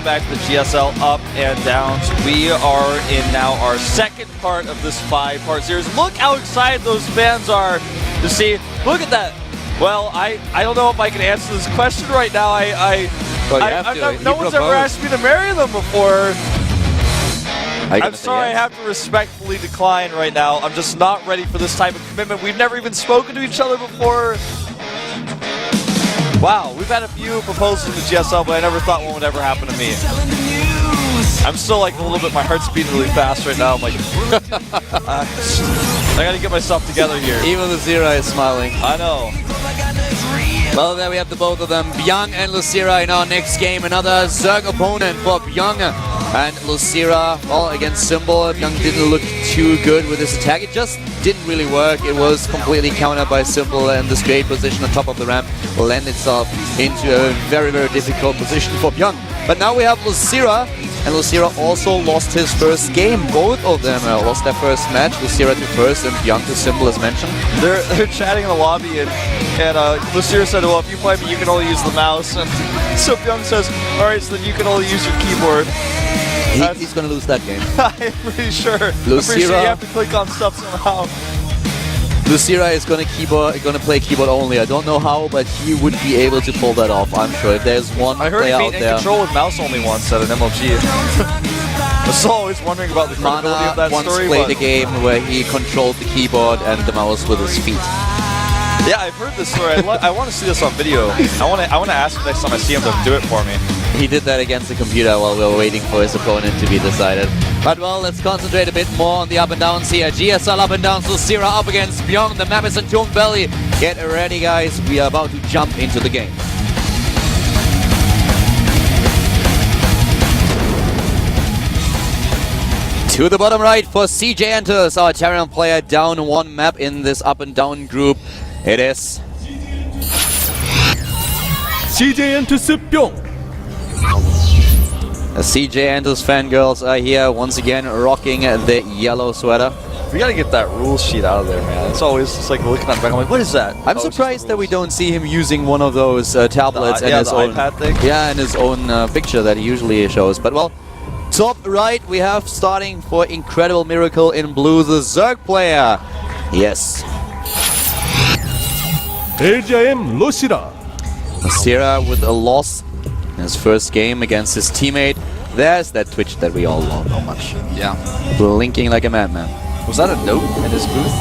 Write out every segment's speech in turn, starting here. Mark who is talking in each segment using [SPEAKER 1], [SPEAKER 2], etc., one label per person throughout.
[SPEAKER 1] back to the GSL up and downs. We are in now our second part of this 5-part series. Look how excited those fans are to see. Look at that. Well, I don't know if I can answer this question right now. No one's ever asked me to marry them before. I'm sorry, yes. I have to respectfully decline right now. I'm just not ready for this type of commitment. We've never even spoken to each other before. Wow, we've had a few proposals to GSL, but I never thought one would ever happen to me. I'm still like a little bit, my heart's beating really fast right now. I'm like, I gotta get myself together here.
[SPEAKER 2] Even Lucira is smiling.
[SPEAKER 1] I know.
[SPEAKER 2] Well, there we have the both of them, Bbyong and Lucira in our next game. Another Zerg opponent for Bbyong and Lucira. Well, against Symbol, Bbyong didn't look too good with his attack. It just didn't really work. It was completely countered by Symbol, and the straight position on top of the ramp will lend itself into a very, very difficult position for Bbyong. But now we have Lucira, and Lucira also lost his first game. Both of them lost their first match. Lucira to first and Bbyong to Symbol, as mentioned.
[SPEAKER 1] They're chatting in the lobby, and Lucira said, well, if you play me, you can only use the mouse. And so Bbyong says, all right, so then you can only use your keyboard.
[SPEAKER 2] He's going to lose that game.
[SPEAKER 1] I'm pretty sure. I'm pretty sure you have to click on stuff somehow.
[SPEAKER 2] Lucira is going to play keyboard only. I don't know how, but he would be able to pull that off, I'm sure. If there's one
[SPEAKER 1] I heard
[SPEAKER 2] play
[SPEAKER 1] he
[SPEAKER 2] out
[SPEAKER 1] beat
[SPEAKER 2] there.
[SPEAKER 1] in control with mouse only once at an MLG. I was always wondering about the credibility of that
[SPEAKER 2] once
[SPEAKER 1] story.
[SPEAKER 2] Played a game where he controlled the keyboard and the mouse with his feet.
[SPEAKER 1] Yeah, I've heard this story. I want to see this on video. I want to ask him next time I see him to do it for me.
[SPEAKER 2] He did that against the computer while we were waiting for his opponent to be decided. But well, let's concentrate a bit more on the up and downs here. GSL up and downs, Lucira up against Bbyong. The map is Entombed Valley. Get ready, guys. We are about to jump into the game. To the bottom right for CJ enters, our Terran player, down one map in this up and down group. It is
[SPEAKER 3] CJ enters Bbyong.
[SPEAKER 2] The CJ Enters fangirls are here once again, rocking the yellow sweater.
[SPEAKER 1] We gotta get that rules sheet out of there, man. It's always just like looking at the back. I'm like, what is that?
[SPEAKER 2] I'm surprised that we don't see him using one of those tablets and his own
[SPEAKER 1] iPad thing.
[SPEAKER 2] Yeah, and his own picture that he usually shows. But well, top right we have starting for Incredible Miracle in blue, the Zerg player. Yes.
[SPEAKER 3] LGIM Lucira.
[SPEAKER 2] Lucira with a loss in his first game against his teammate. There's that Twitch that we all love so much.
[SPEAKER 1] Yeah.
[SPEAKER 2] Blinking like a madman.
[SPEAKER 1] Was that a note in his booth?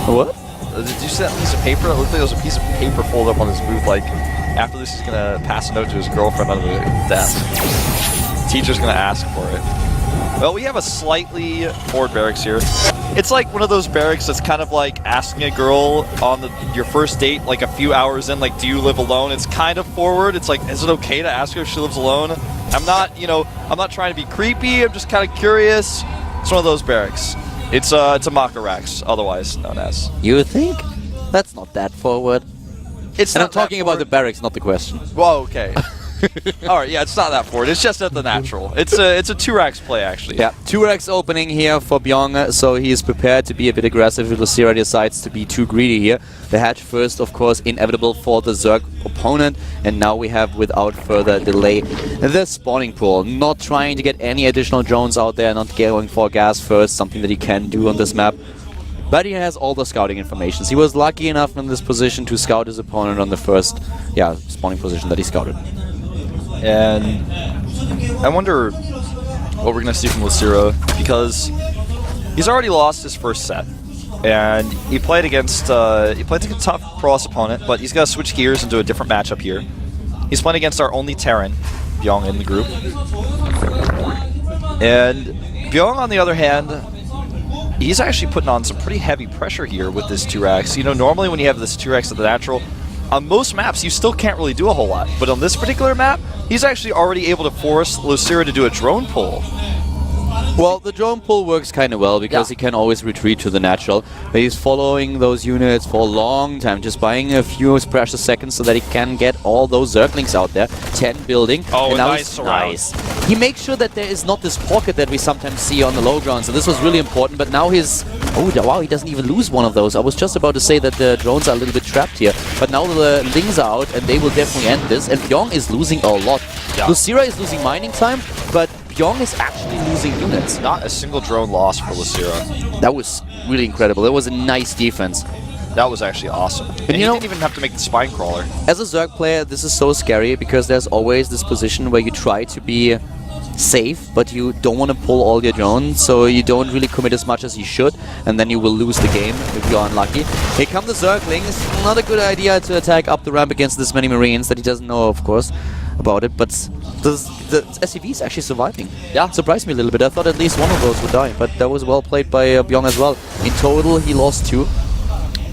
[SPEAKER 2] What?
[SPEAKER 1] Did you see that piece of paper? It looked like there was a piece of paper folded up on his booth, like, after this he's gonna pass a note to his girlfriend under the desk. Teacher's gonna ask for it. Well, we have a slightly forward barracks here. It's like one of those barracks that's kind of like asking a girl on your first date, like a few hours in, like, do you live alone? It's kind of forward. It's like, is it okay to ask her if she lives alone? I'm not, I'm not trying to be creepy. I'm just kind of curious. It's one of those barracks. It's a Makarax, otherwise known as.
[SPEAKER 2] You think? That's not that forward.
[SPEAKER 1] It's
[SPEAKER 2] and
[SPEAKER 1] not
[SPEAKER 2] I'm talking about the barracks, not the question.
[SPEAKER 1] Whoa, okay. Alright, yeah, it's not that forward. It's just at the natural. It's a 2-Rax play, actually.
[SPEAKER 2] Yeah, 2-Rax opening here for Bbyong, so he is prepared to be a bit aggressive if Lucira decides to be too greedy here. The hatch first, of course, inevitable for the Zerg opponent, and now we have, without further delay, the spawning pool. Not trying to get any additional drones out there, not going for gas first, something that he can do on this map. But he has all the scouting information. He was lucky enough in this position to scout his opponent on the first, spawning position that he scouted.
[SPEAKER 1] And I wonder what we're going to see from Lucira, because he's already lost his first set. And he played against a tough Protoss opponent, but he's got to switch gears into a different matchup here. He's playing against our only Terran, Bbyong, in the group. And Bbyong, on the other hand, he's actually putting on some pretty heavy pressure here with this 2-Rax. Normally when you have this 2-Rax at the natural, on most maps, you still can't really do a whole lot. But on this particular map, he's actually already able to force Lucira to do a drone pull.
[SPEAKER 2] Well, the drone pull works kind of well because he can always retreat to the natural. But he's following those units for a long time, just buying a few precious seconds so that he can get all those Zerglings out there. 10 building.
[SPEAKER 1] Oh,
[SPEAKER 2] and now
[SPEAKER 1] nice surround.
[SPEAKER 2] He makes sure that there is not this pocket that we sometimes see on the low ground. So this was really important. But now he's... Oh, wow, he doesn't even lose one of those. I was just about to say that the drones are a little bit trapped here. But now the Lings are out, and they will definitely end this. And Bbyong is losing a lot.
[SPEAKER 1] Yeah.
[SPEAKER 2] Lucira is losing mining time, but Bbyong is actually losing units.
[SPEAKER 1] Not a single drone loss for Lucira.
[SPEAKER 2] That was really incredible. That was a nice defense.
[SPEAKER 1] That was actually awesome. And he didn't even have to make the spine crawler.
[SPEAKER 2] As a Zerg player, this is so scary because there's always this position where you try to be safe, but you don't want to pull all your drones, so you don't really commit as much as you should, and then you will lose the game if you're unlucky. Here come the Zerglings. Not a good idea to attack up the ramp against this many Marines that he doesn't know, of course, about it, but the SCV is actually surviving. Yeah, surprised me a little bit. I thought at least one of those would die, but that was well played by Bbyong as well. In total, he lost 2.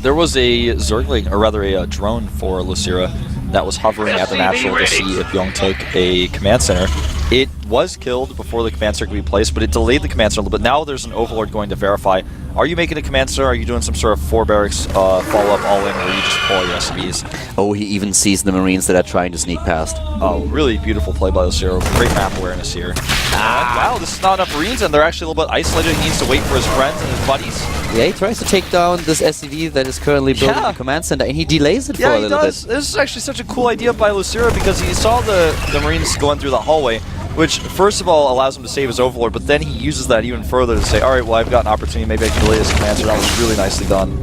[SPEAKER 1] There was a Zergling, or rather a drone for Lucira that was hovering at the natural to see if Bbyong took a command center. It was killed before the command center could be placed, but it delayed the command center a little bit. Now there's an Overlord going to verify. Are you making a command center? Are you doing some sort of 4 barracks follow-up all-in, or you just pull your SCVs?
[SPEAKER 2] Oh, he even sees the Marines that are trying to sneak past.
[SPEAKER 1] Oh, really beautiful play by Lucira. Great map awareness here. Wow, this is not enough Marines, and they're actually a little bit isolated. He needs to wait for his friends and his buddies.
[SPEAKER 2] Yeah, he tries to take down this SCV that is currently building the command center, and he delays it for a little bit.
[SPEAKER 1] This is actually such a cool idea by Lucira because he saw the Marines going through the hallway, which first of all allows him to save his Overlord, but then he uses that even further to say, alright, well, I've got an opportunity, maybe I can delay this command center. That was really nicely done.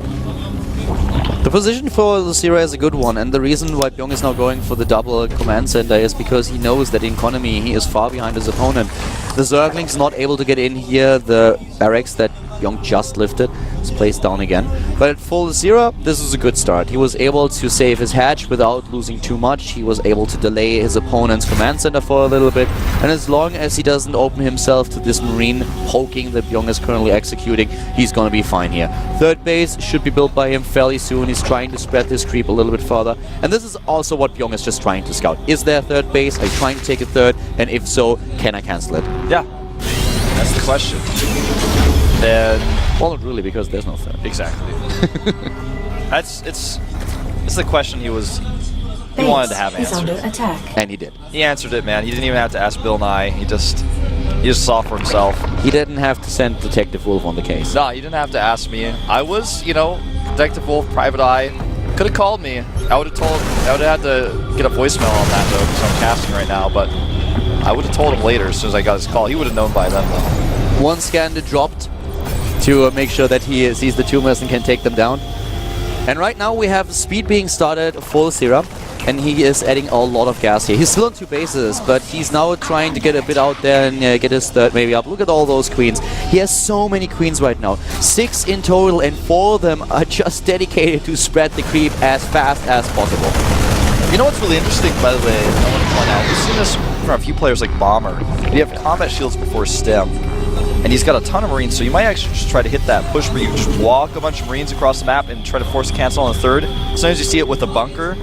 [SPEAKER 2] The position for Lucira is a good one, and the reason why Bbyong is now going for the double command center is because he knows that in economy he is far behind his opponent. The Zergling's not able to get in here. The barracks that Bbyong just lifted is placed down again. But for Lucira, this is a good start. He was able to save his hatch without losing too much. He was able to delay his opponent's command center for a little bit. And as long as he doesn't open himself to this Marine poking that Bbyong is currently executing, he's going to be fine here. Third base should be built by him fairly soon. He's trying to spread this creep a little bit further. And this is also what Bbyong is just trying to scout. Is there a third base? Are you trying to take a third? And if so, can I cancel it?
[SPEAKER 1] Yeah, that's the question. And
[SPEAKER 2] well, not really, because there's no third.
[SPEAKER 1] Exactly. It's the question he wanted to have answered.
[SPEAKER 4] Under attack.
[SPEAKER 2] And he did.
[SPEAKER 1] He answered it, man. He didn't even have to ask Bill Nye. He just saw for himself.
[SPEAKER 2] He didn't have to send Detective Wolf on the case.
[SPEAKER 1] No, he didn't have to ask me. I was, Detective Wolf, Private Eye. Could have called me. I would have had to get a voicemail on that though, because I'm casting right now. But I would have told him later as soon as I got his call. He would have known by then though.
[SPEAKER 2] One scan dropped to make sure that he sees the tumors and can take them down. And right now we have speed being started for Lucira, and he is adding a lot of gas here. He's still on 2 bases, but he's now trying to get a bit out there and get his third maybe up. Look at all those queens. He has so many queens right now. 6 in total, and 4 of them are just dedicated to spread the creep as fast as possible.
[SPEAKER 1] You know what's really interesting, by the way, I want to point out, we've seen this from a few players like Bomber. You have combat shields before stem, and he's got a ton of Marines, so you might actually just try to hit that push where you just walk a bunch of Marines across the map and try to force cancel on the third. Sometimes you see it with a bunker.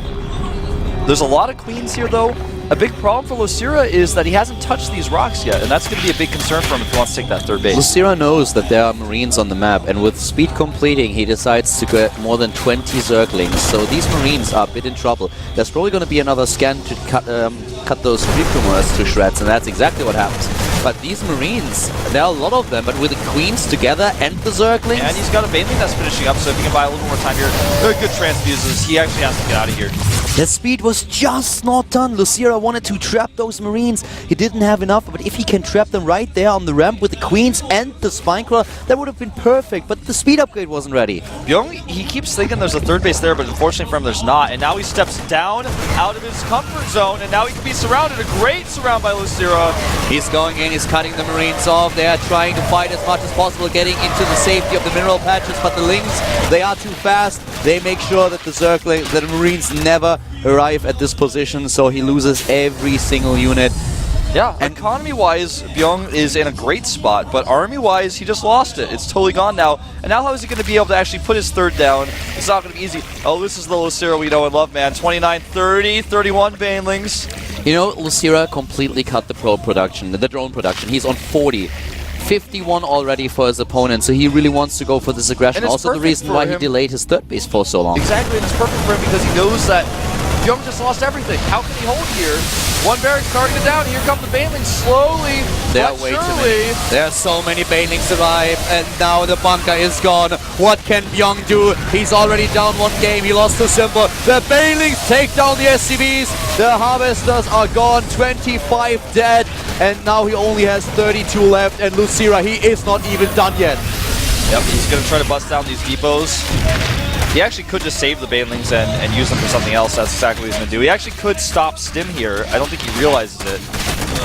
[SPEAKER 1] There's a lot of queens here, though. A big problem for Lucira is that he hasn't touched these rocks yet, and that's going to be a big concern for him if he wants to take that third base.
[SPEAKER 2] Lucira knows that there are Marines on the map, and with speed completing, he decides to get more than 20 Zerglings. So these Marines are a bit in trouble. There's probably going to be another scan to cut those creep tumors to shreds, and that's exactly what happens. But these Marines, there are a lot of them, but with the Queens together and the Zerglings...
[SPEAKER 1] And he's got a Baneling that's finishing up, so if he can buy a little more time here, they're good transfuses. He actually has to get out of here.
[SPEAKER 2] The speed was just not done. Lucira wanted to trap those Marines. He didn't have enough, but if he can trap them right there on the ramp with the Queens and the Spinecrawler, that would have been perfect, but the speed upgrade wasn't ready.
[SPEAKER 1] Bbyong, he keeps thinking there's a third base there, but unfortunately for him, there's not. And now he steps down out of his comfort zone, and now he can be surrounded. A great surround by Lucira.
[SPEAKER 2] He's going in, he's cutting the Marines off. They are trying to fight as much as possible, getting into the safety of the mineral patches, but the Lings, they are too fast. They make sure that the Marines never arrive at this position, so he loses every single unit.
[SPEAKER 1] Yeah, and economy-wise, Bbyong is in a great spot, but army-wise, he just lost it. It's totally gone now. And now how is he going to be able to actually put his third down? It's not going to be easy. Oh, this is the Lucira we know and love, man. 29, 30, 31 Banelings.
[SPEAKER 2] You know, Lucira completely cut the drone production. He's on 40. 51 already for his opponent, so he really wants to go for this aggression. Also the reason why he delayed his third base for so long.
[SPEAKER 1] Exactly, and it's perfect for him because he knows that Bbyong just lost everything. How can he hold here? One barracks targeted down. Here come the Banelings slowly
[SPEAKER 2] There are way too many. There are so many Banelings arrive, and now the bunker is gone. What can Bbyong do? He's already down one game. He lost to Symbol. The Banelings take down the SCVs. The Harvesters are gone. 25 dead, and now he only has 32 left. And Lucira, he is not even done yet.
[SPEAKER 1] Yep, he's going to try to bust down these depots. He actually could just save the Banelings and use them for something else. That's exactly what he's going to do. He actually could stop Stim here. I don't think he realizes it.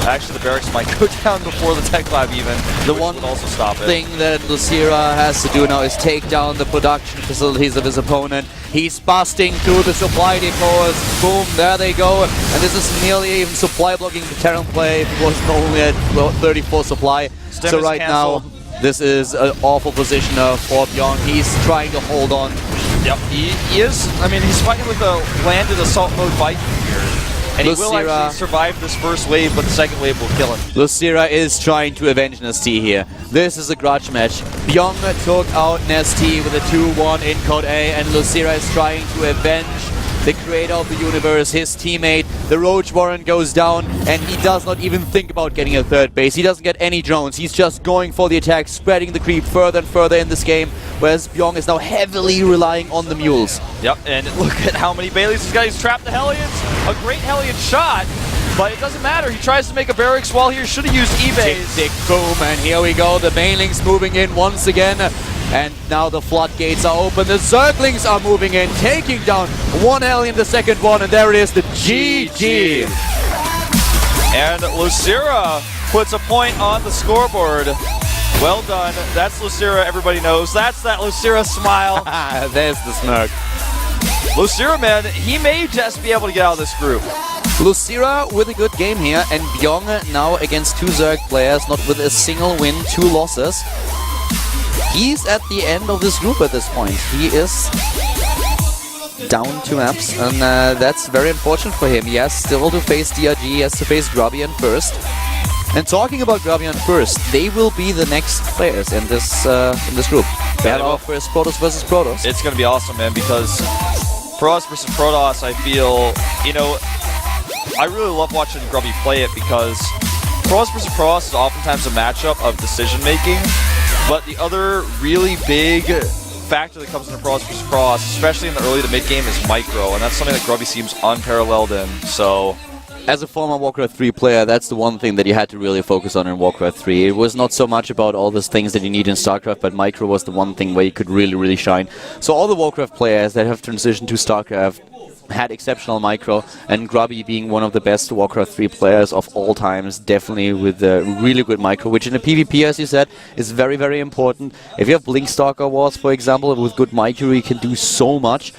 [SPEAKER 1] Actually, the barracks might go down before the tech lab even. The one would also stop it.
[SPEAKER 2] Thing that Lucira has to do now is take down the production facilities of his opponent. He's busting through the supply depots. Boom, there they go. And this is nearly even supply blocking the Terran play. It was only at 34 supply.
[SPEAKER 1] Stim
[SPEAKER 2] so right
[SPEAKER 1] canceled.
[SPEAKER 2] now, this is an awful position for Bbyong. He's trying to hold on.
[SPEAKER 1] Yep, he is. I mean, he's fighting with a landed assault mode Viking here. And he will actually survive this first wave, but the second wave will kill him.
[SPEAKER 2] Lucira is trying to avenge Nestea here. This is a grudge match. Bbyong took out Nestea with a 2-1 in Code A, and Lucira is trying to avenge the creator of the universe, his teammate. The Roach Warren goes down, and he does not even think about getting a third base. He doesn't get any drones. He's just going for the attack, spreading the creep further and further in this game, whereas Bbyong is now heavily relying on the mules.
[SPEAKER 1] Yep, and look at how many Baileys he's got. He's trapped the Hellions. A great Hellion shot, but it doesn't matter. He tries to make a barracks wall here. Should have used eBays.
[SPEAKER 2] Tick, tick, boom, and here we go. The Banelings moving in once again. And now the floodgates are open. The Zerglings are moving in, taking down one Hellion, the second one, and there it is, the GG.
[SPEAKER 1] And Lucira puts a point on the scoreboard. Well done. That's Lucira, everybody knows. That's that Lucira smile.
[SPEAKER 2] There's the smirk.
[SPEAKER 1] Lucira, man, he may just be able to get out of this group.
[SPEAKER 2] Lucira with a good game here, and Bbyong now against two Zerg players, not with a single win, 2 losses. He's at the end of this group at this point. He is down 2 maps, and that's very unfortunate for him. He has still to face DRG, he has to face Bbyong first. And talking about Bbyong first, they will be the next players in this group. Battle of first Protoss versus Protoss.
[SPEAKER 1] It's going to be awesome, man, because Protoss versus Protoss, I feel, you know, I really love watching Grubby play it because Protoss versus Protoss is oftentimes a matchup of decision-making. But the other really big factor that comes into Protoss versus Protoss, especially in the early to mid game, is micro, and that's something that Grubby seems unparalleled in. So,
[SPEAKER 2] as a former Warcraft 3 player, that's the one thing that you had to really focus on in Warcraft 3. It was not so much about all those things that you need in StarCraft, but micro was the one thing where you could really shine. So all the Warcraft players that have transitioned to StarCraft had exceptional micro, and Grubby being one of the best Warcraft 3 players of all times, definitely with a really good micro, which in a PvP, as you said, is very important. If you have Blinkstalker Wars, for example, with good micro, you can do so much.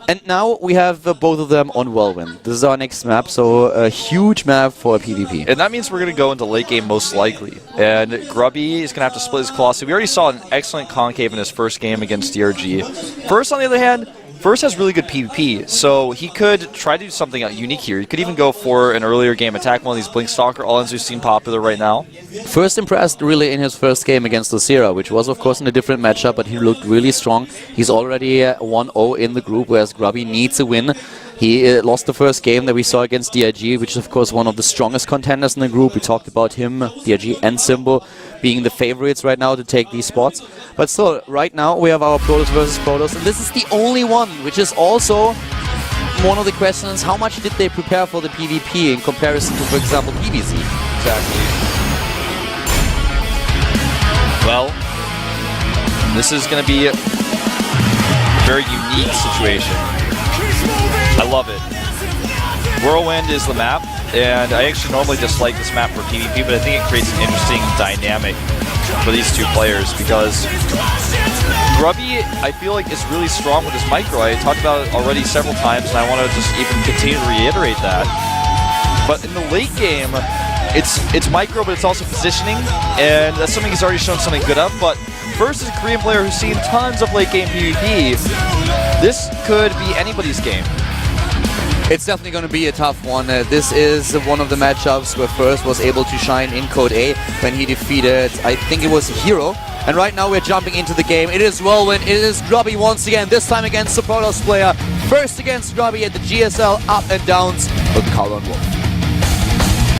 [SPEAKER 2] And now we have both of them on Whirlwind. This is our next map, so a huge map for PvP.
[SPEAKER 1] And that means we're going to go into late game most likely. And Grubby is going to have to split his Colossus. We already saw an excellent Concave in his first game against DRG. First, on the other hand, First has really good PvP, so he could try to do something unique here. He could even go for an earlier game attack, one of these Blinkstalker all-ins who seem popular right now.
[SPEAKER 2] First impressed really in his first game against Lucira, which was of course in a different matchup, but he looked really strong. He's already 1-0 in the group, whereas Grubby needs a win. He lost the first game that we saw against DRG, which is of course one of the strongest contenders in the group. We talked about him, DRG and Symbol being the favorites right now to take these spots. But still, right now we have our Protoss versus Protoss, and this is the only one, which is also one of the questions, how much did they prepare for the PvP in comparison to, for example, PvZ?
[SPEAKER 1] Exactly. Well, this is going to be a very unique situation. I love it. Whirlwind is the map, and I actually normally dislike this map for PvP, but I think it creates an interesting dynamic for these two players because Grubby, I feel like, is really strong with his micro. I talked about it already several times, and I want to just even continue to reiterate that. But in the late game, it's micro, but it's also positioning, and that's something he's already shown something good of. But versus a Korean player who's seen tons of late game PvP, this could be anybody's game.
[SPEAKER 2] It's definitely going to be a tough one. This is one of the matchups where First was able to shine in Code A when he defeated, I think it was Hero. And right now we're jumping into the game. It is Whirlwind, it is Grubby once again, this time against the Protoss player. First against Grubby at the GSL up and downs with Carl and Wolf.